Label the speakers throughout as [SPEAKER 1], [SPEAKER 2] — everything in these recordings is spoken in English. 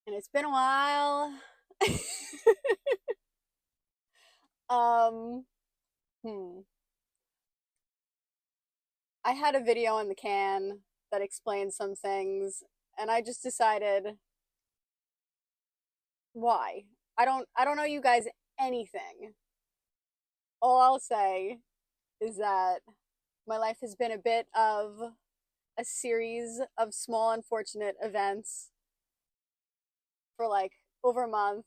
[SPEAKER 1] and it's been a while. um, hmm. I had a video in the can that explained some things, and I just decided why. I don't know you guys anything. All I'll say is that my life has been a bit of a series of small unfortunate events for like over a month,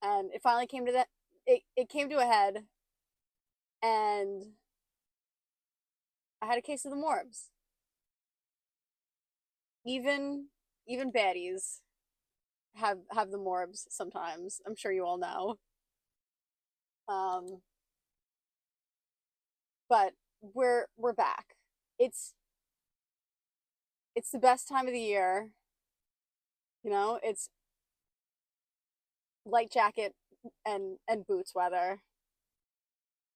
[SPEAKER 1] and it finally came to that it came to a head, and I had a case of the morbs. Even baddies have the morbs sometimes. I'm sure you all know. Um, but we're back. It's it's the best time of the year. It's light jacket and boots weather.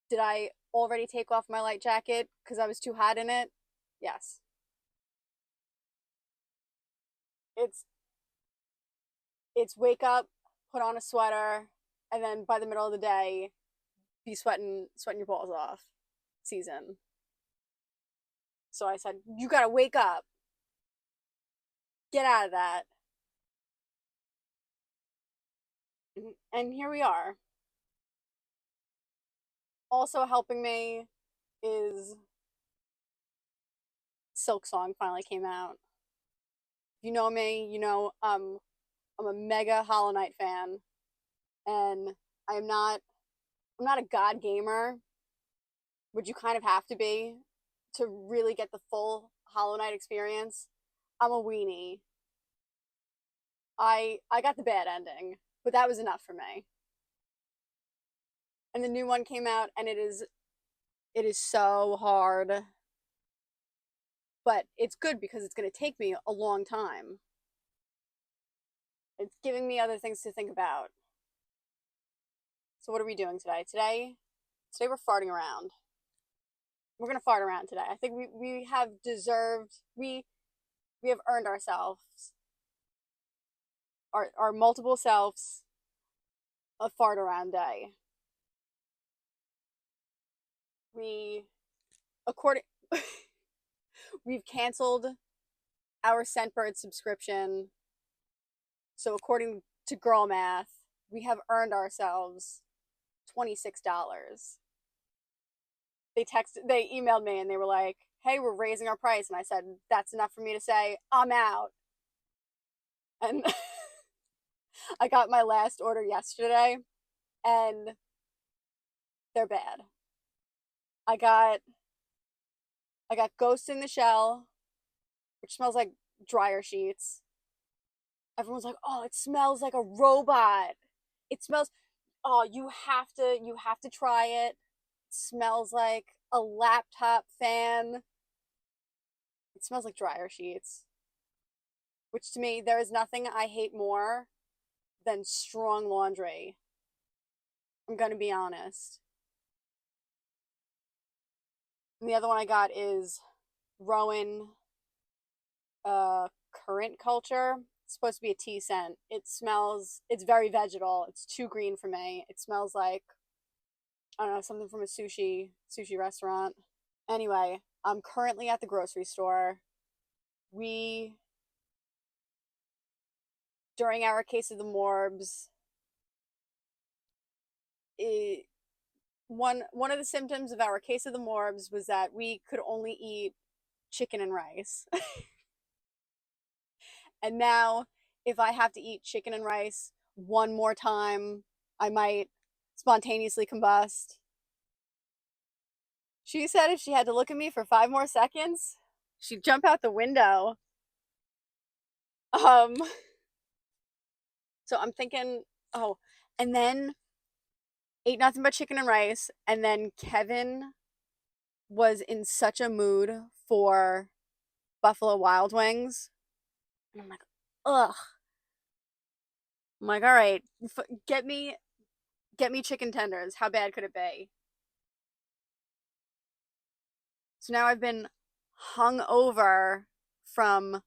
[SPEAKER 1] Did I already take off my light jacket because I was too hot in it? Yes. It's it's wake up, put on a sweater, and then by the middle of the day, be sweating your balls off season. So I said, you gotta wake up, get out of that. And here we are. Also helping me is Silksong finally came out. If you know me, you know I'm a mega Hollow Knight fan, and I'm not a god gamer, which you kind of have to be to really get the full Hollow Knight experience. I'm a weenie. I got the bad ending, but that was enough for me. And the new one came out, and it is so hard, but it's good because it's going to take me a long time. It's giving me other things to think about. So what are we doing today? Today we're farting around. We're gonna fart around today. I think we have deserved we have earned ourselves our multiple selves a fart around day. We according we've canceled our Scentbird subscription. So according to girl math, we have earned ourselves $26. They emailed me and they were like, "Hey, we're raising our price." And I said, "That's enough for me to say I'm out." And I got my last order yesterday, and they're bad. I got I got Ghost in the Shell, which smells like dryer sheets. Everyone's like, "Oh, it smells like a robot." It smells Oh, you have to try it. It smells like a laptop fan. It smells like dryer sheets, which to me there is nothing I hate more than strong laundry. I'm going to be honest. And the other one I got is Rowan current culture. It's supposed to be a tea scent. It's very vegetal. It's too green for me. It smells like, I don't know, something from a sushi restaurant. Anyway, I'm currently at the grocery store. We During our case of the morbs, it, one of the symptoms of our case of the morbs was that we could only eat chicken and rice. And now, if I have to eat chicken and rice one more time, I might spontaneously combust. She said if she had to look at me for 5 more seconds, she'd jump out the window. Um, so I'm thinking, oh, and then ate nothing but chicken and rice, and then Kevin was in such a mood for Buffalo Wild Wings, and I'm like, ugh. I'm like, all right, get me chicken tenders. How bad could it be? So now I've been hung over from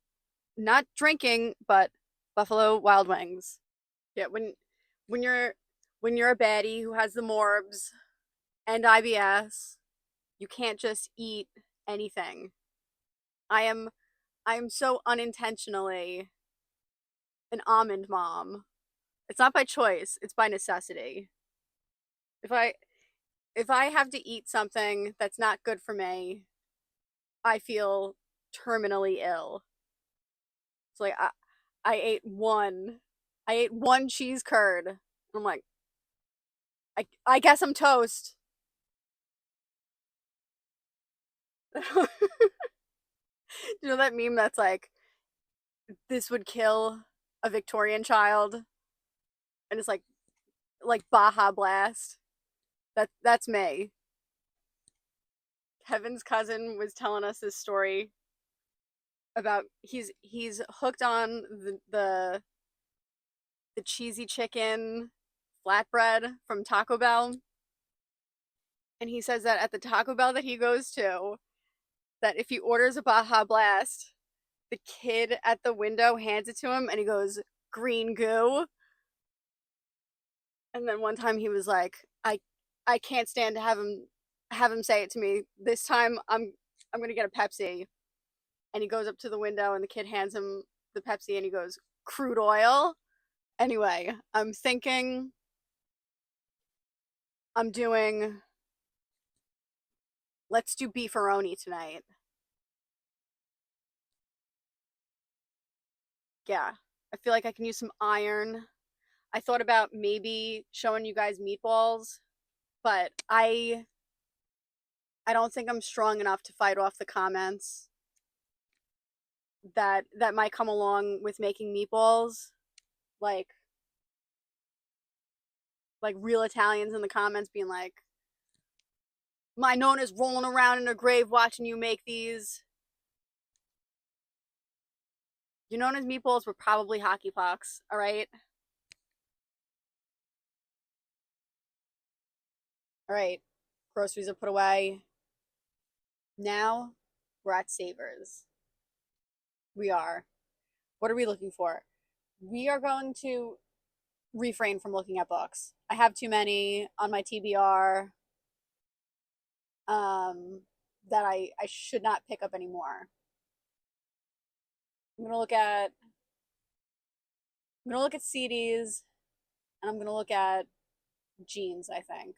[SPEAKER 1] not drinking, but Buffalo Wild Wings. Yeah, when you're when you're a baddie who has the morbs and IBS, you can't just eat anything. I am I am so unintentionally an almond mom. It's not by choice, it's by necessity. If I if I have to eat something that's not good for me, I feel terminally ill. It's like I ate one. I ate one cheese curd. I'm like, I guess I'm toast. You know that meme that's like, this would kill a Victorian child, and it's like Baja Blast. That's me. Kevin's cousin was telling us this story about he's hooked on the cheesy chicken flatbread from Taco Bell, and he says that at the Taco Bell that he goes to, that if he orders a Baja Blast, the kid at the window hands it to him, and he goes, "Green goo." And then one time he was like, I can't stand to have him say it to me. This time I'm gonna get a Pepsi. And he goes up to the window, and the kid hands him the Pepsi, and he goes, "Crude oil." Anyway, I'm thinking I'm doing, let's do beefaroni tonight. Yeah, I feel like I can use some iron. I thought about maybe showing you guys meatballs, but I don't think I'm strong enough to fight off the comments that might come along with making meatballs. Like real Italians in the comments being like, "My Nona's rolling around in her grave watching you make these." Your Nona's meatballs were probably hockey pucks, all right? All right, groceries are put away. Now we're at Savers. We are. What are we looking for? We are going to refrain from looking at books. I have too many on my TBR um, that I should not pick up anymore. I'm gonna look at CDs, and I'm gonna look at jeans, I think.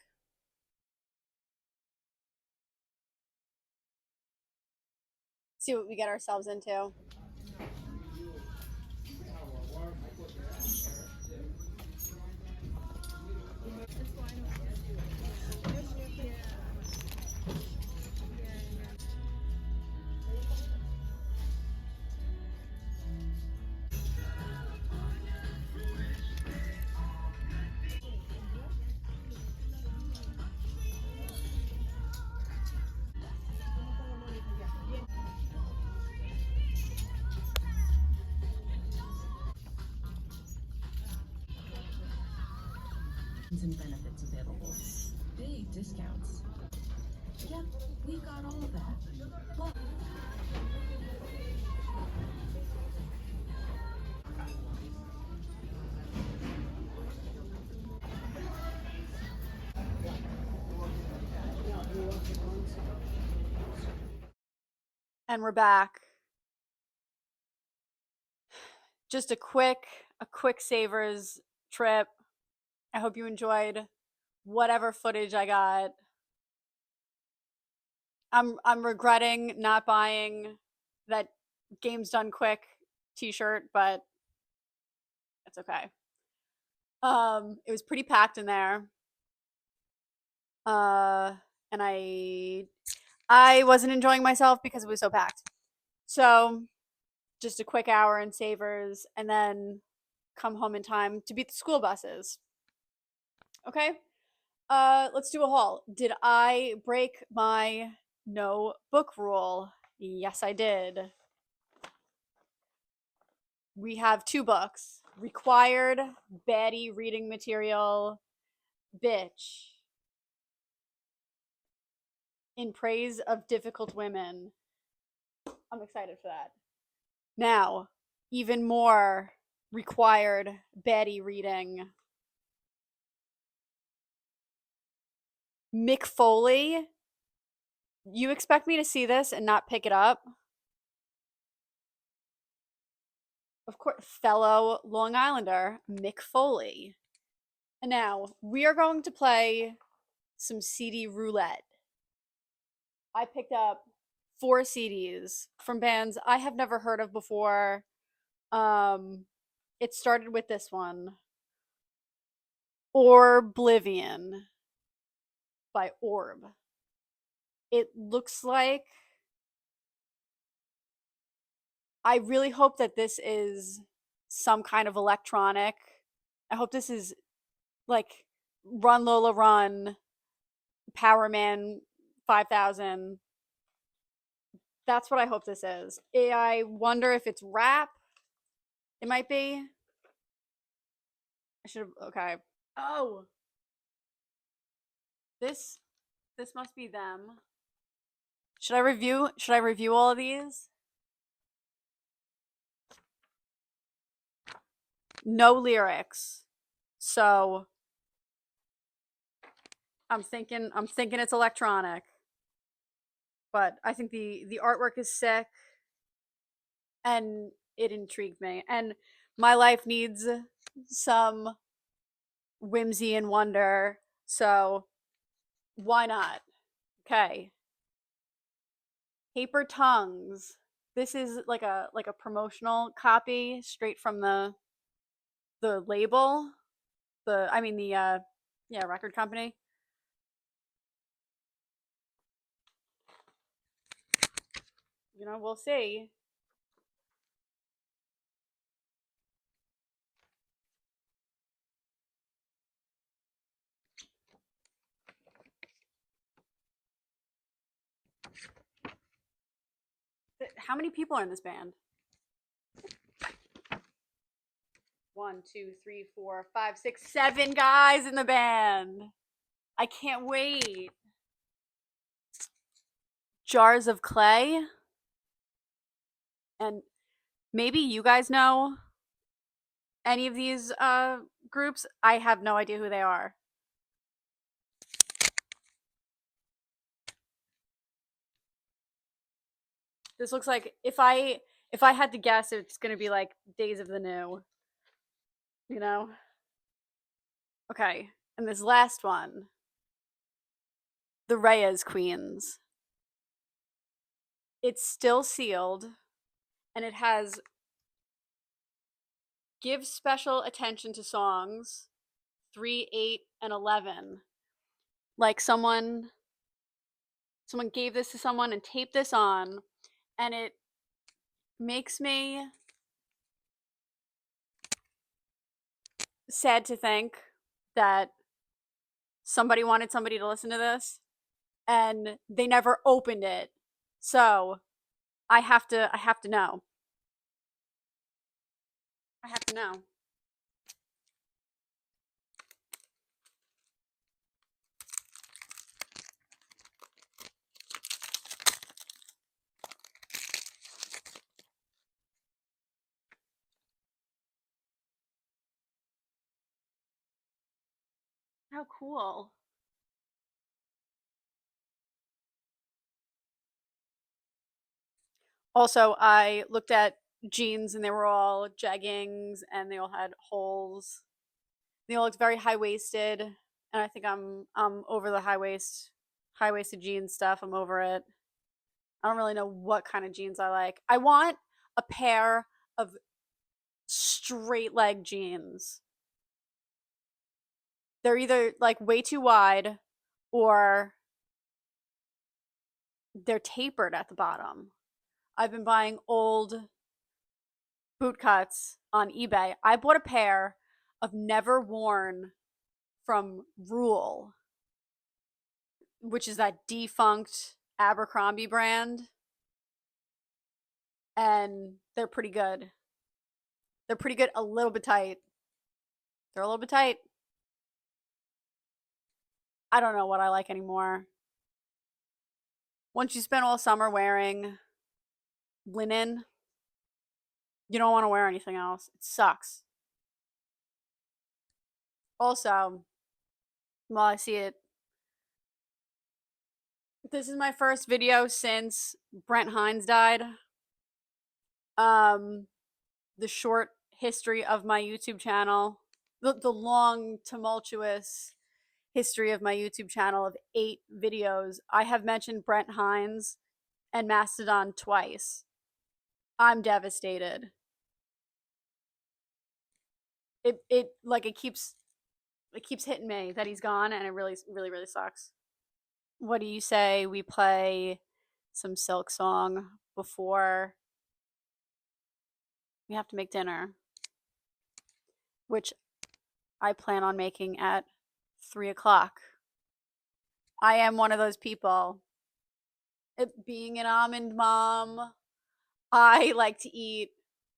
[SPEAKER 1] See what we get ourselves into.
[SPEAKER 2] And benefits available. Big discounts. Yep, we got all of that. Look.
[SPEAKER 1] And we're back. Just a quick Savers trip. I hope you enjoyed whatever footage I got. I'm regretting not buying that Game's Done Quick t-shirt, but it's okay. It was pretty packed in there. And I wasn't enjoying myself because it was so packed. So, just a quick hour in Savers, and then come home in time to beat the school buses. Okay? Let's do a haul. Did I break my no book rule? Yes, I did. We have 2 books. Required baddie reading material, Bitch. In Praise of Difficult Women. I'm excited for that. Now, even more required baddie reading. Mick Foley. You expect me to see this and not pick it up? Of course, fellow Long Islander, Mick Foley. And now we are going to play some CD roulette. I picked up 4 CDs from bands I have never heard of before. Um, it started with this one, Orblivion by Orb. It looks like, I really hope that this is some kind of electronic. I hope this is like Run Lola Run, Power Man 5000. That's what I hope this is. I wonder if it's rap. It might be. I should have. Okay. Oh, this this must be them. Should I review? Should I review all of these? No lyrics. So I'm thinking it's electronic. But I think the artwork is sick and it intrigued me. And my life needs some whimsy and wonder. So why not? Okay. Paper Tongues. This is like a promotional copy straight from the label. The yeah, record company. We'll see. How many people are in this band? 1, 2, 3, 4, 5, 6, 7 guys in the band. I can't wait. Jars of Clay. And maybe you guys know any of these groups. I have no idea who they are. This looks like, if I had to guess, it's gonna be like Days of the New. You know? Okay. And this last one, the Reyes Queens. It's still sealed, and it has give special attention to songs 3, 8, and 11. Like someone gave this to someone and taped this on, and it makes me sad to think that somebody wanted somebody to listen to this and they never opened it. So I have to know. I have to know. How cool. Also, I looked at jeans and they were all jeggings and they all had holes. They all looked very high waisted, and I think I'm over the high waisted jeans stuff. I'm over it. I don't really know what kind of jeans I like. I want a pair of straight leg jeans. They're either like way too wide or they're tapered at the bottom. I've been buying old boot cuts on eBay. I bought a pair of never worn from Rule, which is that defunct Abercrombie brand, and they're pretty good. They're pretty good, a little bit tight. They're a little bit tight. I don't know what I like anymore. Once you spend all summer wearing linen, You don't want to wear anything else. It sucks. Also, while I see it, this is my first video since Brent Hines died. Um, the short history of my YouTube channel, the long, tumultuous history of my YouTube channel of 8 videos. I have mentioned Brent Hines and Mastodon twice. I'm devastated. It keeps hitting me that he's gone, and it really really really sucks. What do you say we play some Silksong before we have to make dinner, which I plan on making at 3 o'clock. I am one of those people. Being an almond mom, I like to eat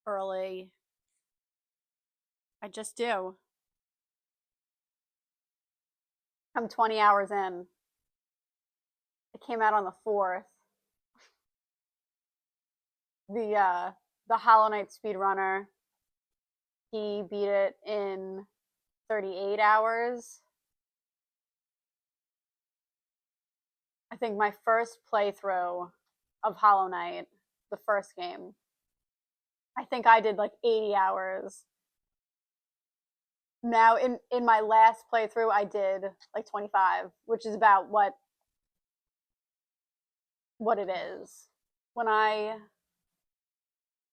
[SPEAKER 1] early. I just do. I'm 20 hours in. It came out on the 4th. The Hollow Knight speedrunner, he beat it in 38 hours. I think my first playthrough of Hollow Knight, the first game, I think I did like 80 hours. Now in my last playthrough I did like 25, which is about what it is. When I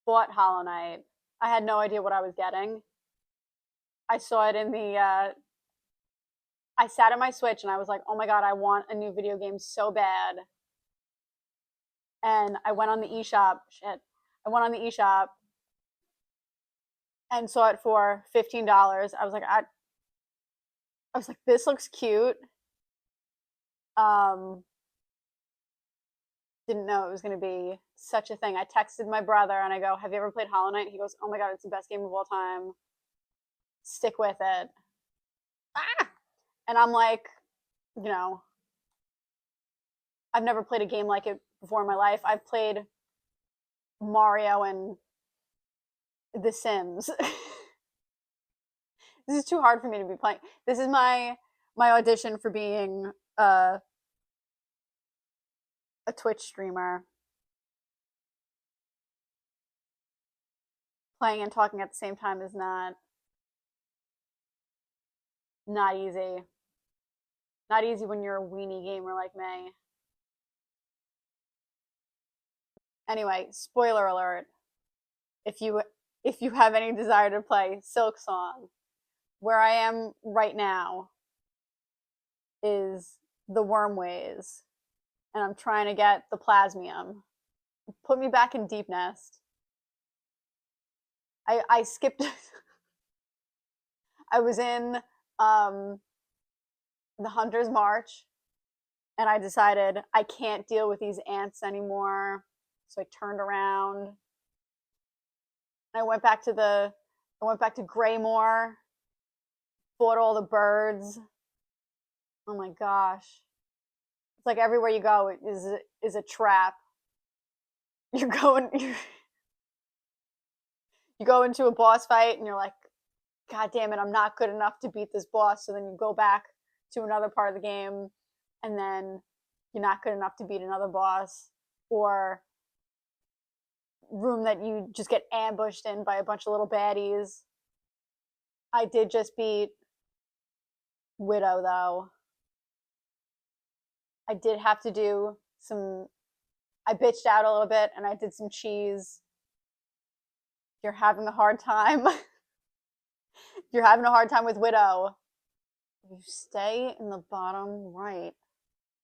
[SPEAKER 1] bought Hollow Knight, I had no idea what I was getting. I saw it in the I sat at my Switch and I was like, "Oh my god, I want a new video game so bad." And I went on the eShop. Shit. I went on the eShop and saw it for $15. I was like, this looks cute. Um, didn't know it was going to be such a thing. I texted my brother and I go, "Have you ever played Hollow Knight?" He goes, "Oh my god, it's the best game of all time. Stick with it." Ah! And I'm like, you know, I've never played a game like it before in my life. I've played Mario and The Sims. This is too hard for me to be playing. This is my audition for being a Twitch streamer. Playing and talking at the same time is not easy. Not easy when you're a weenie gamer like me. Anyway, spoiler alert. If you have any desire to play Silksong, where I am right now is the Wormways, and I'm trying to get the Plasmium. Put me back in Deep Nest. I skipped. I was in the Hunter's March, and I decided I can't deal with these ants anymore. So I turned around. I went back to Graymore, bought all the birds. Oh my gosh. It's like everywhere you go is a trap. You're going you go into a boss fight and you're like, "God damn it, I'm not good enough to beat this boss." So then you go back to another part of the game and then you're not good enough to beat another boss, or room that you just get ambushed in by a bunch of little baddies. I did just beat Widow though. I did have to do I bitched out a little bit and I did some cheese. If you're having a hard time, if you're having a hard time with Widow, you stay in the bottom right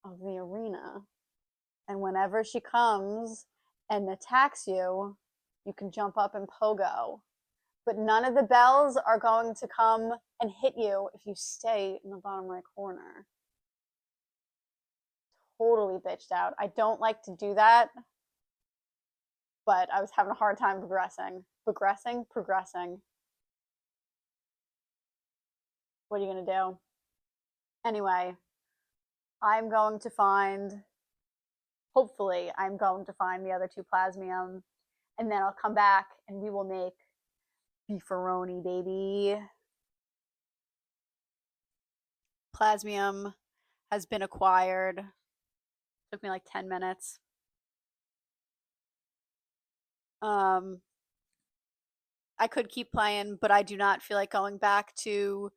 [SPEAKER 1] of the arena. And whenever she comes and attacks you, you can jump up and pogo. But none of the bells are going to come and hit you if you stay in the bottom right corner. Totally bitched out. I don't like to do that, but I was having a hard time progressing. Progressing. What are you going to do? Anyway, hopefully, I'm going to find the other 2 Plasmium, and then I'll come back and we will make beefaroni, baby. Plasmium has been acquired. Took me like 10 minutes. I could keep playing, but I do not feel like going back to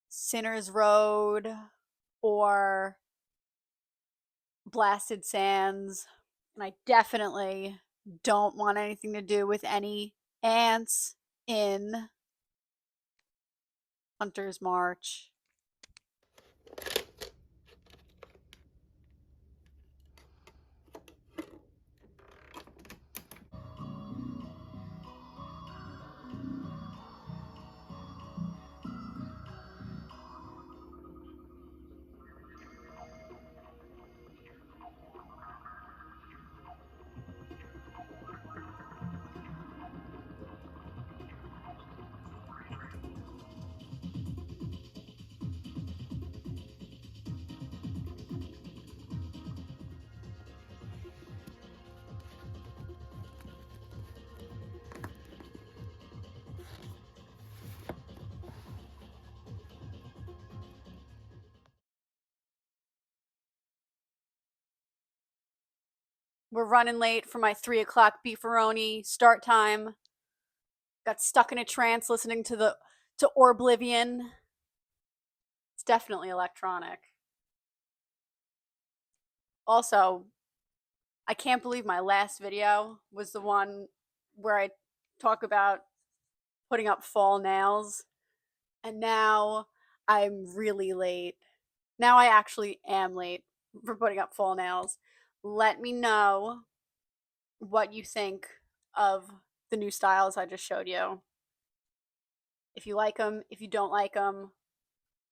[SPEAKER 1] Sinners Road or Blasted Sands. And I definitely don't want anything to do with any ants in Hunter's March. We're running late for my 3 o'clock beefaroni start time. Got stuck in a trance listening to Orblivion. It's definitely electronic. Also, I can't believe my last video was the one where I talk about putting up fall nails. And now I'm really late. Now I actually am late for putting up fall nails. Let me know what you think of the new styles I just showed you. If you like them, if you don't like them,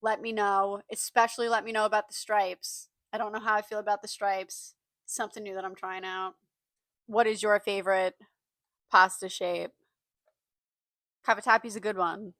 [SPEAKER 1] let me know. Especially let me know about the stripes. I don't know how I feel about the stripes. Something new that I'm trying out. What is your favorite pasta shape? Cavatappi is a good one.